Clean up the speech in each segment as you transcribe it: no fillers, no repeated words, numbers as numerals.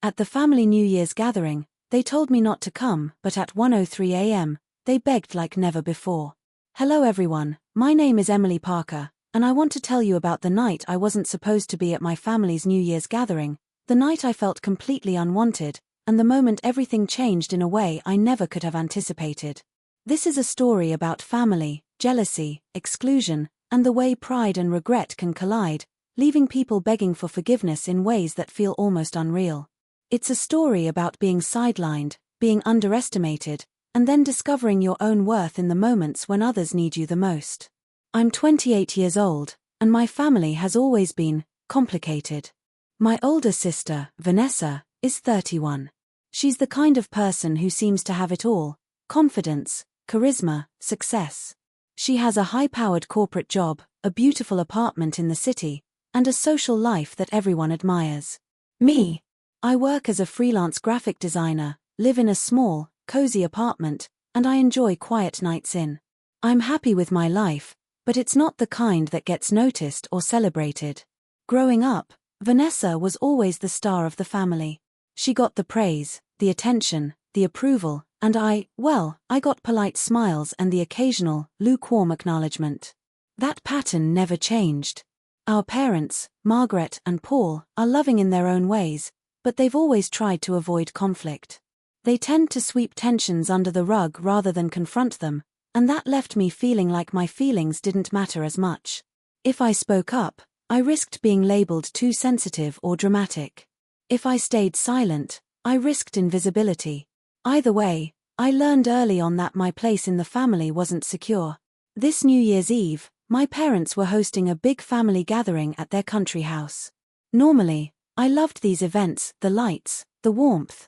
At the family New Year's gathering, they told me not to come, but at 1:03 a.m., they begged like never before. Hello everyone, my name is Emily Parker, and I want to tell you about the night I wasn't supposed to be at my family's New Year's gathering, the night I felt completely unwanted, and the moment everything changed in a way I never could have anticipated. This is a story about family, jealousy, exclusion, and the way pride and regret can collide, leaving people begging for forgiveness in ways that feel almost unreal. It's a story about being sidelined, being underestimated, and then discovering your own worth in the moments when others need you the most. I'm 28 years old, and my family has always been complicated. My older sister, Vanessa, is 31. She's the kind of person who seems to have it all: confidence, charisma, success. She has a high-powered corporate job, a beautiful apartment in the city, and a social life that everyone admires. Me, I work as a freelance graphic designer, live in a small, cozy apartment, and I enjoy quiet nights in. I'm happy with my life, but it's not the kind that gets noticed or celebrated. Growing up, Vanessa was always the star of the family. She got the praise, the attention, the approval, and I got polite smiles and the occasional, lukewarm acknowledgement. That pattern never changed. Our parents, Margaret and Paul, are loving in their own ways, but they've always tried to avoid conflict. They tend to sweep tensions under the rug rather than confront them, and that left me feeling like my feelings didn't matter as much. If I spoke up, I risked being labeled too sensitive or dramatic. If I stayed silent, I risked invisibility. Either way, I learned early on that my place in the family wasn't secure. This New Year's Eve, my parents were hosting a big family gathering at their country house. Normally, I loved these events, the lights, the warmth,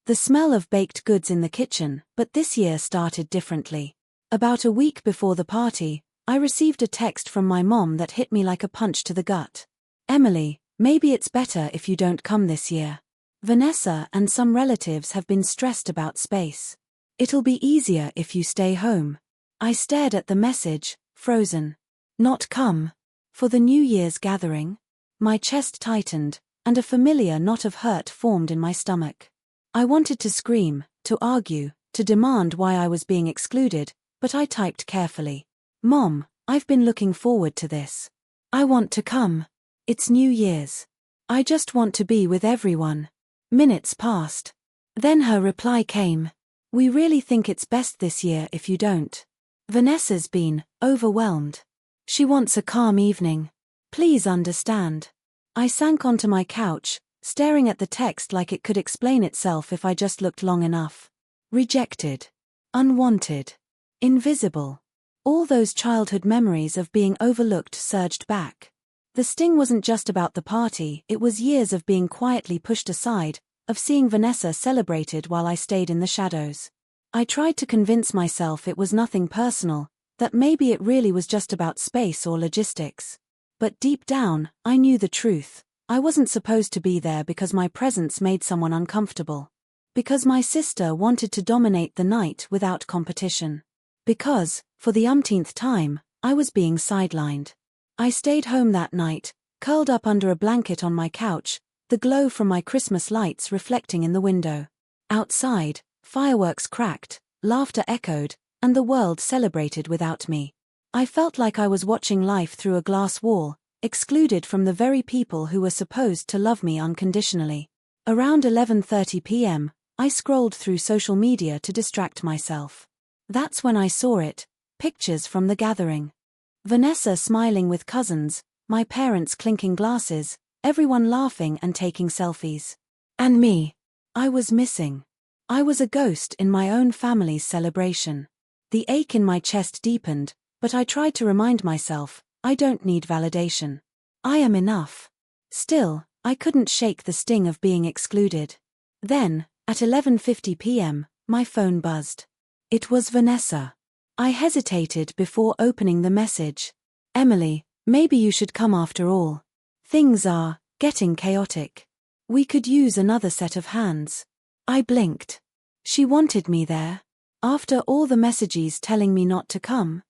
the smell of baked goods in the kitchen, but this year started differently. About a week before the party, I received a text from my mom that hit me like a punch to the gut. Emily, maybe it's better if you don't come this year. Vanessa and some relatives have been stressed about space. It'll be easier if you stay home. I stared at the message, frozen. Not come? For the New Year's gathering? My chest tightened, and a familiar knot of hurt formed in my stomach. I wanted to scream, to argue, to demand why I was being excluded, but I typed carefully. Mom, I've been looking forward to this. I want to come. It's New Year's. I just want to be with everyone. Minutes passed. Then her reply came. We really think it's best this year if you don't. Vanessa's been overwhelmed. She wants a calm evening. Please understand. I sank onto my couch, staring at the text like it could explain itself if I just looked long enough. Rejected. Unwanted. Invisible. All those childhood memories of being overlooked surged back. The sting wasn't just about the party, it was years of being quietly pushed aside, of seeing Vanessa celebrated while I stayed in the shadows. I tried to convince myself it was nothing personal, that maybe it really was just about space or logistics. But deep down, I knew the truth. I wasn't supposed to be there because my presence made someone uncomfortable. Because my sister wanted to dominate the night without competition. Because, for the umpteenth time, I was being sidelined. I stayed home that night, curled up under a blanket on my couch, the glow from my Christmas lights reflecting in the window. Outside, fireworks cracked, laughter echoed, and the world celebrated without me. I felt like I was watching life through a glass wall, excluded from the very people who were supposed to love me unconditionally. Around 11:30 p.m., I scrolled through social media to distract myself. That's when I saw it, pictures from the gathering. Vanessa smiling with cousins, my parents clinking glasses, everyone laughing and taking selfies. And me. I was missing. I was a ghost in my own family's celebration. The ache in my chest deepened, but I tried to remind myself, I don't need validation. I am enough. Still, I couldn't shake the sting of being excluded. Then, at 11:50 p.m., my phone buzzed. It was Vanessa. I hesitated before opening the message. Emily, maybe you should come after all. Things are getting chaotic. We could use another set of hands. I blinked. She wanted me there. After all the messages telling me not to come,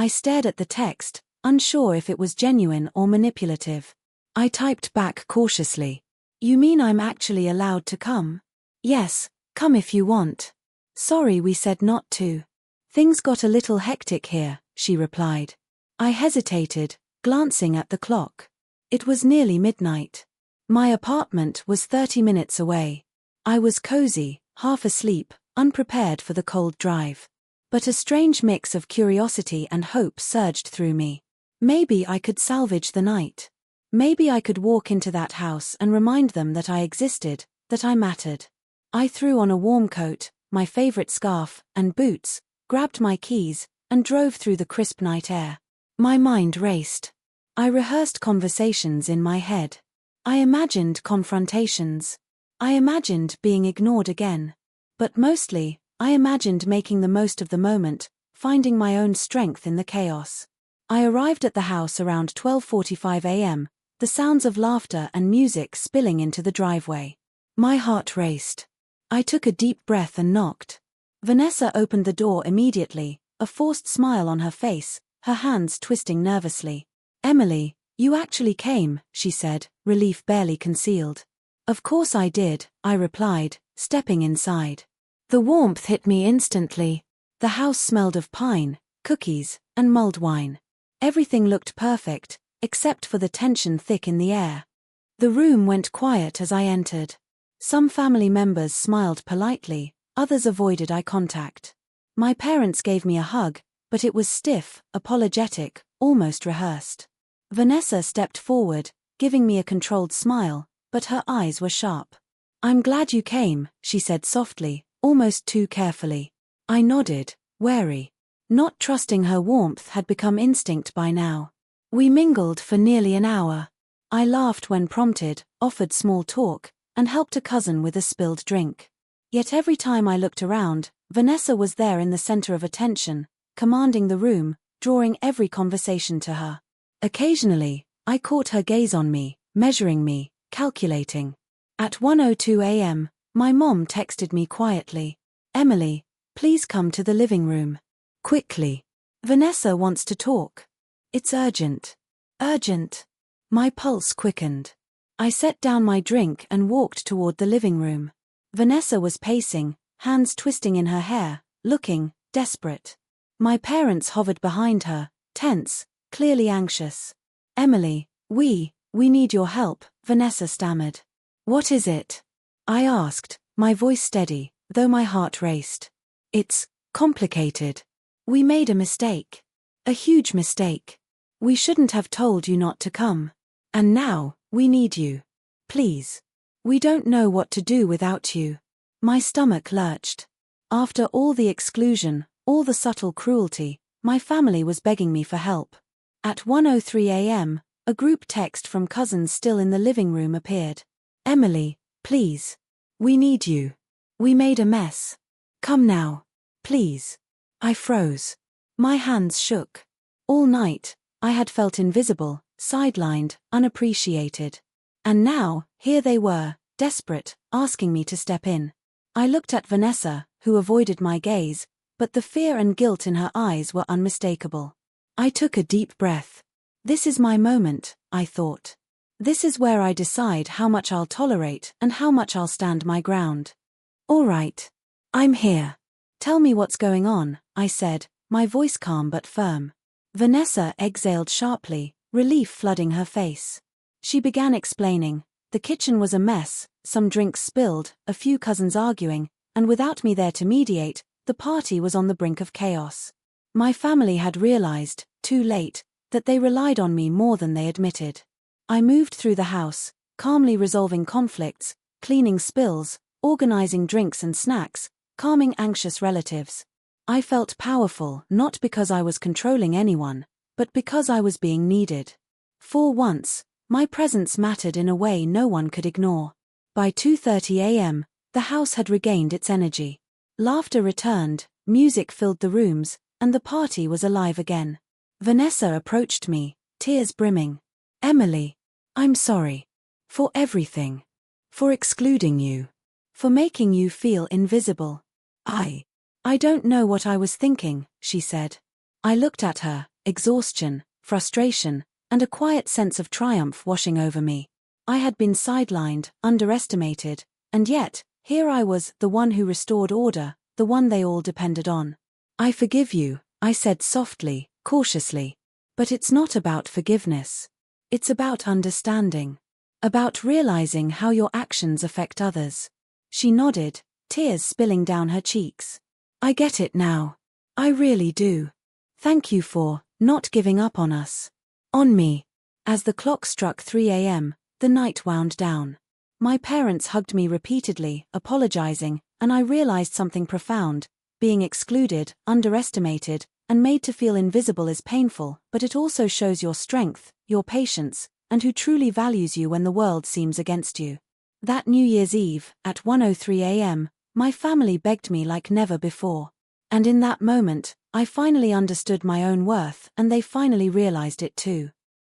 I stared at the text, unsure if it was genuine or manipulative. I typed back cautiously. You mean I'm actually allowed to come? Yes, come if you want. Sorry we said not to. Things got a little hectic here, she replied. I hesitated, glancing at the clock. It was nearly midnight. My apartment was 30 minutes away. I was cozy, half asleep, unprepared for the cold drive. But a strange mix of curiosity and hope surged through me. Maybe I could salvage the night. Maybe I could walk into that house and remind them that I existed, that I mattered. I threw on a warm coat, my favorite scarf, and boots, grabbed my keys, and drove through the crisp night air. My mind raced. I rehearsed conversations in my head. I imagined confrontations. I imagined being ignored again. But mostly, I imagined making the most of the moment, finding my own strength in the chaos. I arrived at the house around 12:45 a.m., the sounds of laughter and music spilling into the driveway. My heart raced. I took a deep breath and knocked. Vanessa opened the door immediately, a forced smile on her face, her hands twisting nervously. Emily, you actually came, she said, relief barely concealed. Of course I did, I replied, stepping inside. The warmth hit me instantly. The house smelled of pine, cookies, and mulled wine. Everything looked perfect, except for the tension thick in the air. The room went quiet as I entered. Some family members smiled politely, others avoided eye contact. My parents gave me a hug, but it was stiff, apologetic, almost rehearsed. Vanessa stepped forward, giving me a controlled smile, but her eyes were sharp. I'm glad you came, she said softly, almost too carefully. I nodded, wary. Not trusting her warmth had become instinct by now. We mingled for nearly an hour. I laughed when prompted, offered small talk, and helped a cousin with a spilled drink. Yet every time I looked around, Vanessa was there in the center of attention, commanding the room, drawing every conversation to her. Occasionally, I caught her gaze on me, measuring me, calculating. At 1:02 a.m., my mom texted me quietly. Emily, please come to the living room. Quickly. Vanessa wants to talk. It's urgent. Urgent. My pulse quickened. I set down my drink and walked toward the living room. Vanessa was pacing, hands twisting in her hair, looking desperate. My parents hovered behind her, tense, clearly anxious. Emily, we need your help, Vanessa stammered. What is it? I asked, my voice steady, though my heart raced. It's complicated. We made a mistake. A huge mistake. We shouldn't have told you not to come. And now, we need you. Please. We don't know what to do without you. My stomach lurched. After all the exclusion, all the subtle cruelty, my family was begging me for help. At 1:03 a.m., a group text from cousins still in the living room appeared. Emily, please. We need you. We made a mess. Come now. Please. I froze. My hands shook. All night, I had felt invisible, sidelined, unappreciated. And now, here they were, desperate, asking me to step in. I looked at Vanessa, who avoided my gaze, but the fear and guilt in her eyes were unmistakable. I took a deep breath. This is my moment, I thought. This is where I decide how much I'll tolerate and how much I'll stand my ground. All right. I'm here. Tell me what's going on, I said, my voice calm but firm. Vanessa exhaled sharply, relief flooding her face. She began explaining. The kitchen was a mess, some drinks spilled, a few cousins arguing, and without me there to mediate, the party was on the brink of chaos. My family had realized, too late, that they relied on me more than they admitted. I moved through the house, calmly resolving conflicts, cleaning spills, organizing drinks and snacks, calming anxious relatives. I felt powerful not because I was controlling anyone, but because I was being needed. For once, my presence mattered in a way no one could ignore. By 2:30 a.m., the house had regained its energy. Laughter returned, music filled the rooms, and the party was alive again. Vanessa approached me, tears brimming. Emily, I'm sorry. For everything. For excluding you. For making you feel invisible. I don't know what I was thinking, she said. I looked at her, exhaustion, frustration, and a quiet sense of triumph washing over me. I had been sidelined, underestimated, and yet, here I was, the one who restored order, the one they all depended on. I forgive you, I said softly, cautiously. But it's not about forgiveness. It's about understanding. About realizing how your actions affect others. She nodded, tears spilling down her cheeks. I get it now. I really do. Thank you for not giving up on us. On me. As the clock struck 3 a.m., the night wound down. My parents hugged me repeatedly, apologizing, and I realized something profound. Being excluded, underestimated, and made to feel invisible is painful, but it also shows your strength, your patience, and who truly values you when the world seems against you. That New Year's Eve, at 1:03 a.m., my family begged me like never before. And in that moment, I finally understood my own worth, and they finally realized it too.